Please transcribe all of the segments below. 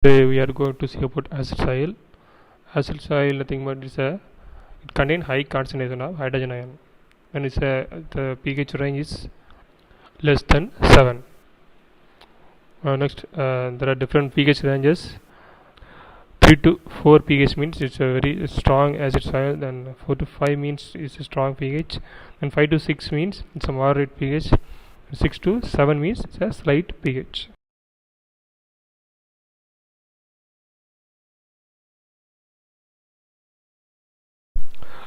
Today we are going to see about acid soil. Acid soil, nothing but it contains high concentration of hydrogen ion, and the pH range is less than 7. Next, there are different pH ranges. 3 to 4 pH means it's a very strong acid soil. Then 4 to 5 means it's a strong pH, and 5 to 6 means it's a moderate pH. 6 to 7 means it's a slight pH.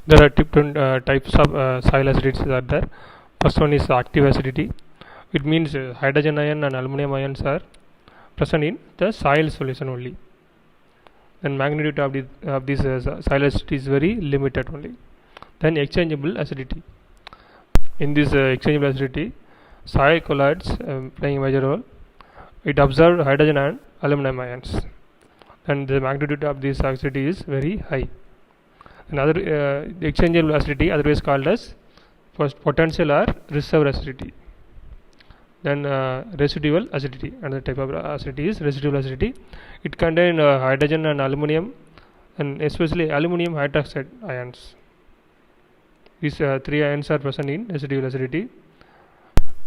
There are different types of soil acidities are there. First one is active acidity. It means hydrogen ion and aluminum ions are present in the soil solution only. Then magnitude of this soil acidity is very limited only. Then exchangeable acidity. In this exchangeable acidity, soil colloids playing a major role. It absorbs hydrogen and aluminum ions, and the magnitude of this acidity is very high. Another exchangeable acidity, otherwise called as first potential or reservoir acidity. Then residual acidity, another type of acidity is residual acidity. It contains hydrogen and aluminum, and especially aluminum hydroxide ions. These three ions are present in residual acidity,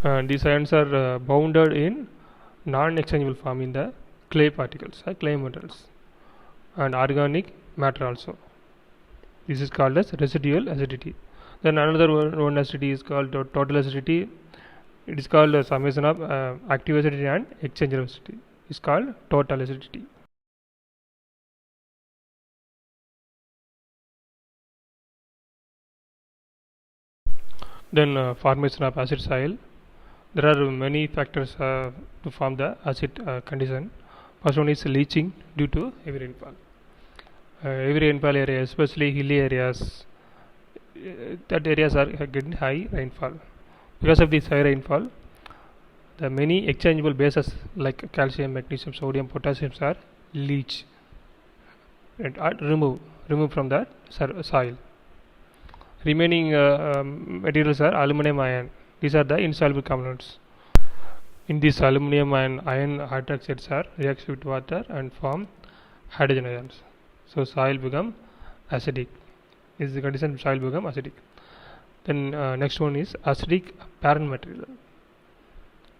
and these ions are bounded in non-exchangeable form in the clay particles, clay minerals, and organic matter also. This is called as residual acidity. Then another one acidity is called total acidity. It is called a summation of active acidity and exchangeable acidity. It's called total acidity. Then formation of acid soil. There are many factors to form the acid condition. First one is leaching due to heavy rainfall. Heavy rainfall area, especially hilly areas, that areas are getting high rainfall. Because of this high rainfall, the many exchangeable bases like calcium, magnesium, sodium, potassium are leached and are removed from that soil. Remaining materials are aluminum ion. These are the insoluble components. In this aluminum ion hydroxides are reacts with water and form hydrogen ions. So soil become acidic. This is the condition soil become acidic. Then next one is acidic parent material.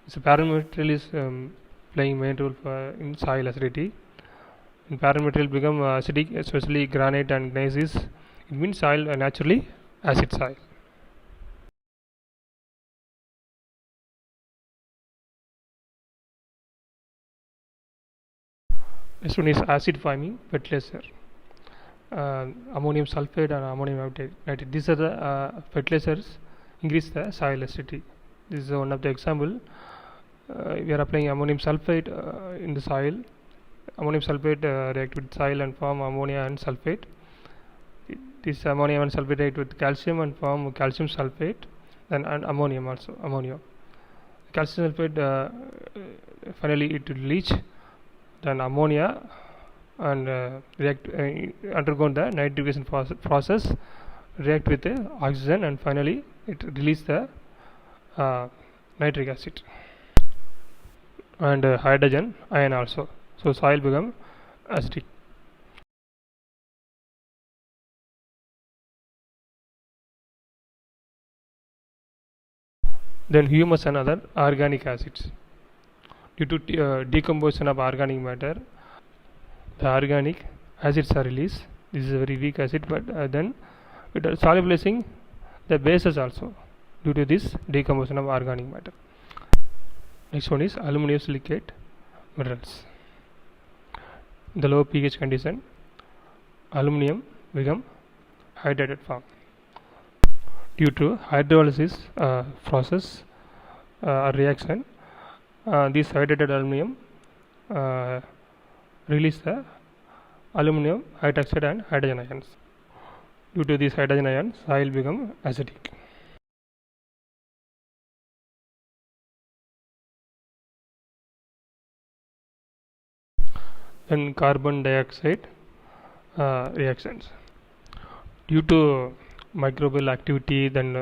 So parent material is playing main role in soil acidity. And parent material become acidic, especially granite and gneiss. It means soil naturally acid soil. Next one is acid forming fertilizer. Ammonium sulfate and ammonium nitrate. These are the fertilizers increase the soil acidity. This is one of the example. We are applying ammonium sulfate in the soil. Ammonium sulfate react with soil and form ammonia and sulfate. This ammonium and sulfate react with calcium and form calcium sulfate, and ammonium also ammonia. Calcium sulfate finally it will leach, then ammonia and react undergo the nitrification process, react with the oxygen, and finally it release the nitric acid and hydrogen ion also. So soil become acidic. Then humus and other organic acids. Due to decomposition of organic matter, the organic acids are released. This is a very weak acid, but then it is solubilizing the bases also due to this decomposition of organic matter. Next one is aluminum silicate minerals. In the low pH condition, aluminum become hydrated form. Due to hydrolysis process or reaction, this hydrated aluminum release the aluminum hydroxide and hydrogen ions. Due to these hydrogen ions, soil become acidic. Then carbon dioxide reactions. Due to microbial activity, then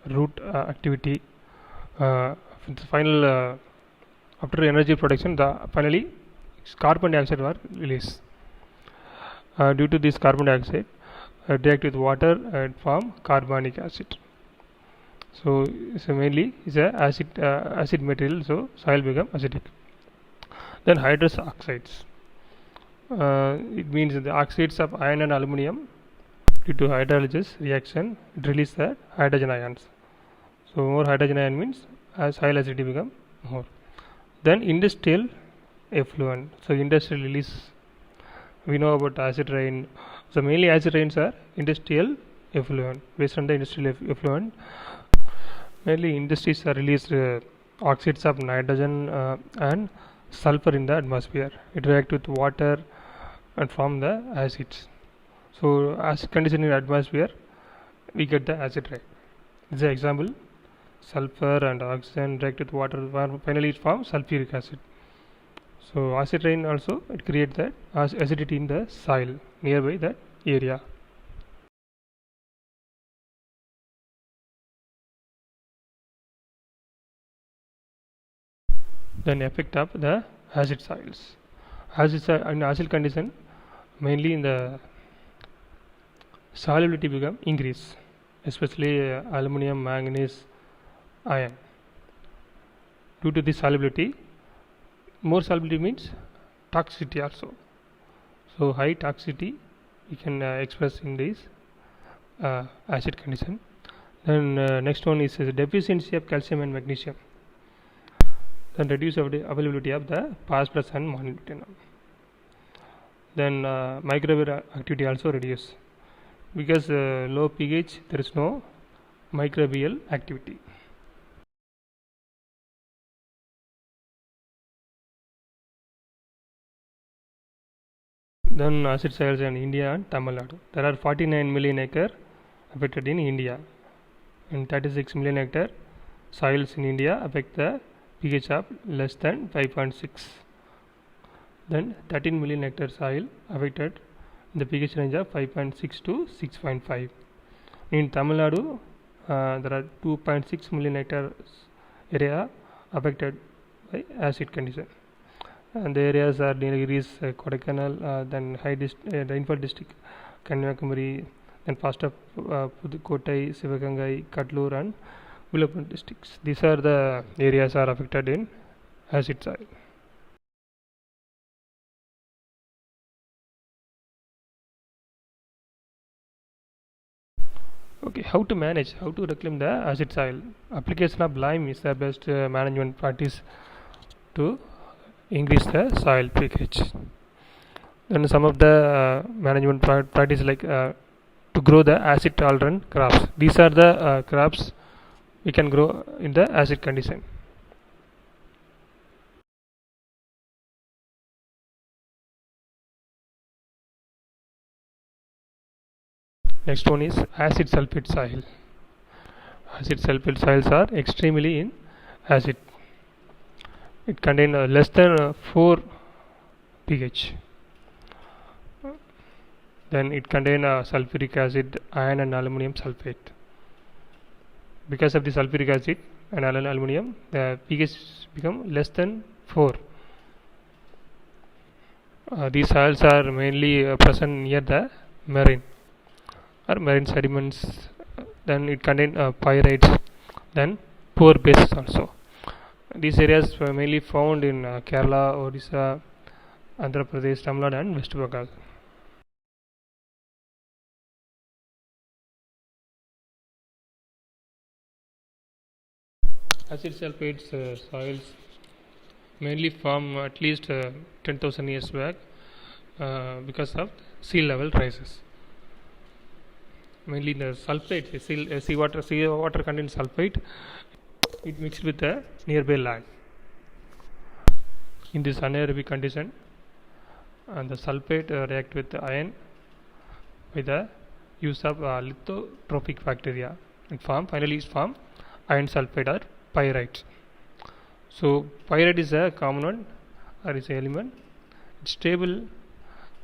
root activity, final after energy production, finally carbon dioxide were released. Due to this carbon dioxide react with water and form carbonic acid. So mainly is a acid material, so soil become acidic. Then hydrous oxides. It means the oxides of iron and aluminum due to hydrolysis reaction it release the hydrogen ions. So more hydrogen ion means soil acidity become more. Then industrial effluent. So industrial release, we know about acid rain. So mainly acid rains are industrial effluent. Based on the industrial effluent, mainly industries are released oxides of nitrogen and sulfur in the atmosphere. It react with water and form the acids. So acid condition in atmosphere, we get the acid rain. This is an example. Sulfur and oxygen react with water, finally it forms sulfuric acid. So acid rain also it creates that acidity in the soil nearby that area. Then effect of the acid soils. In acid condition, mainly in the solubility become increase, especially aluminum, manganese, iron. Due to this solubility, more solubility means toxicity also. So high toxicity we can express in this acid condition. Then next one is deficiency of calcium and magnesium. Then reduce of the availability of the phosphorus and molybdenum. Then microbial activity also reduce, because low pH there is no microbial activity. Then acid soils in India and Tamil Nadu. There are 49 million acre affected in India, and 36 million hectare soils in India affect the pH of less than 5.6. Then 13 million hectare soil affected in the pH range of 5.6 to 6.5. In Tamil Nadu, there are 2.6 million hectare area affected by acid condition. And the areas are Nilgiris, Kodaikanal, then rainfall district, Kanyakumari, then past of Pudukkottai, Sivagangai, Kadlur and Viluppur districts. These are the areas are affected in acid soil. Okay, how to reclaim the acid soil? Application of lime is the best management practice to increase the soil pH. Then some of the management practice like to grow the acid tolerant crops. These are the crops we can grow in the acid condition. Next one is acid sulfate soil. Acid sulfate soils are extremely in acid. It contains less than 4 pH. Then it contains sulfuric acid, iron and aluminum sulfate. Because of the sulfuric acid and aluminum, the pH become less than 4. These soils are mainly present near the marine sediments. Then it contains pyrites, then poor bases also. These areas were mainly found in Kerala, Odisha, Andhra Pradesh, Tamil Nadu and West Bengal. Acid sulfate soils mainly form at least 10,000 years back because of sea level rises. Mainly the sulfate, seawater contains sulfate. It mixed with the nearby land. In this anaerobic condition, and the sulfate react with the iron with the use of lithotrophic bacteria and finally form iron sulfate or pyrites. So pyrite is a component or is an element. It's stable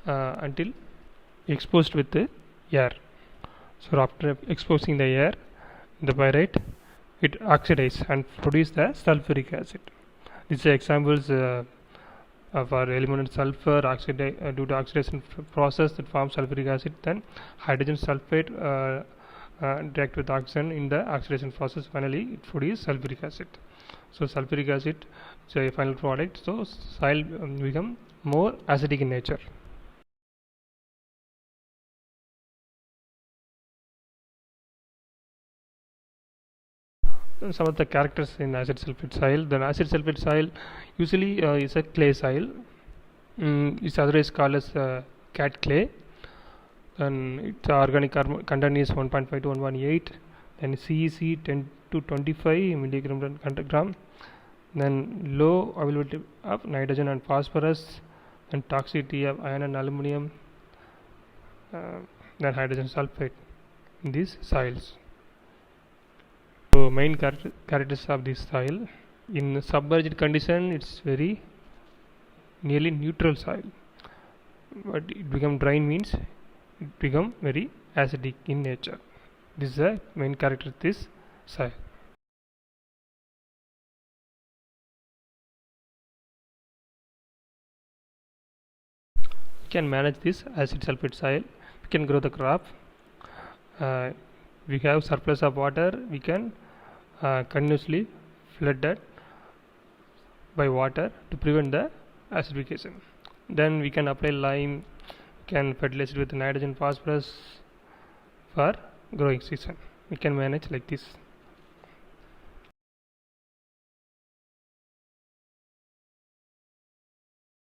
until exposed with the air. So after exposing the air, the pyrite it oxidizes and produce the sulfuric acid. These are examples for eliminate sulfur due to oxidation process that forms sulfuric acid, then hydrogen sulfate react with oxygen in the oxidation process. Finally, it produces sulfuric acid. So sulfuric acid is a final product. So soil become more acidic in nature. Some of the characters in acid sulfate soil. Then acid sulfate soil usually is a clay soil. It's otherwise called as cat clay. Then its organic carbon content is 1.5 to 1.8. Then CEC 10 to 25 milligram per gram. Then low availability of nitrogen and phosphorus. Then toxicity of iron and aluminum. Then hydrogen sulfate in these soils. So main characteristics of this soil: in submerged condition, it's very nearly neutral soil, but it become dry means it become very acidic in nature. This is the main character of this soil. We can manage this acid sulfate soil. We can grow the crop. We have surplus of water. We can continuously flood that by water to prevent the acidification. Then we can apply lime, can fertilize it with nitrogen phosphorus for growing season. We can manage like this.